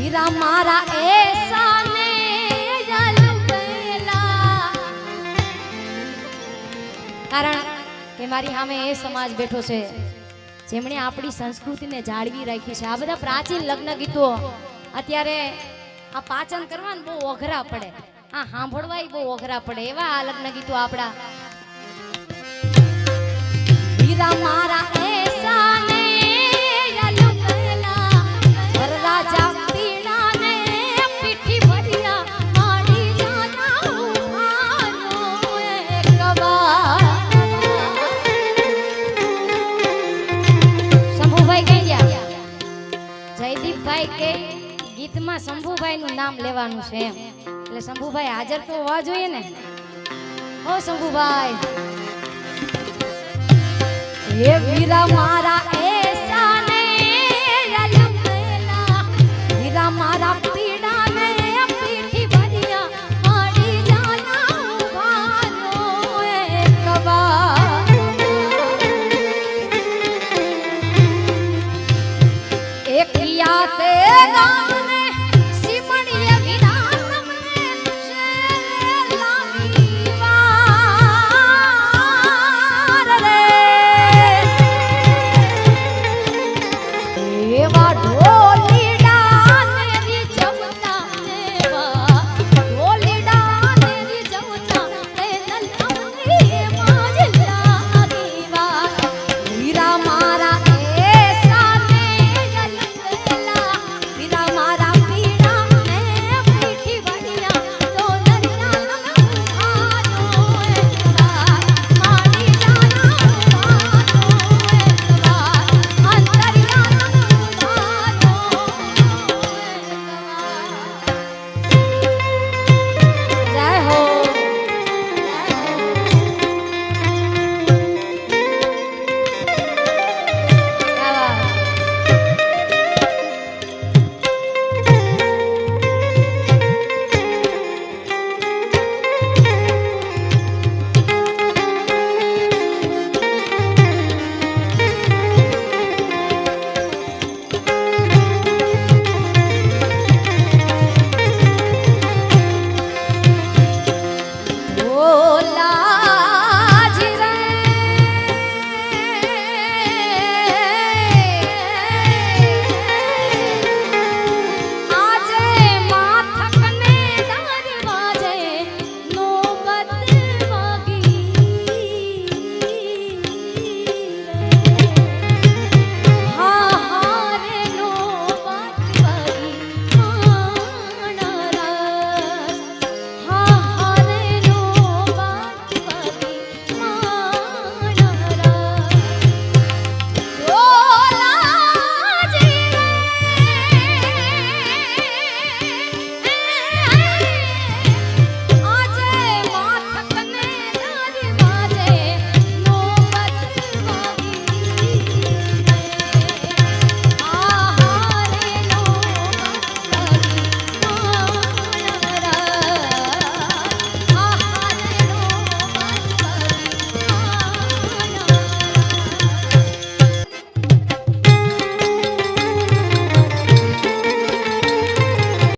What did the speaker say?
વીરા મારા એસાને કારણ કે મારી સામે એ સમાજ બેઠો છે જેમણે આપણી સંસ્કૃતિને જાળવી રાખી છે. આ બધા પ્રાચીન લગ્ન ગીતો અત્યારે આ પાચન કરવાનું બહુ અઘરા પડે, આ સાંભળવાય બહુ અઘરા પડે એવા આ લગ્ન ગીતો આપણા. વીરા મારા એસાને યલુકલા વરરાજા પીણાને પીઠી ભરિયા માડી જાના ઉભાનો એકવાર. શંભુભાઈ કહી ગયા, જયદીપભાઈ કે ગીતમાં શંભુભાઈ નું નામ લેવાનું છે એમ, એટલે શંભુભાઈ હાજર તો હોવા જોઈએ ને. ઓ શંભુભાઈ, હે વીરા મારા એસાને યલુકલા વીરા મારા પીડાને પીઠી ભરિયા માડી જાના ઉભાનો એકવાર. એકિયા તે ગામને સિમણીએ વીરા તમને શેર લાગી વાર રે એવા ઢોલ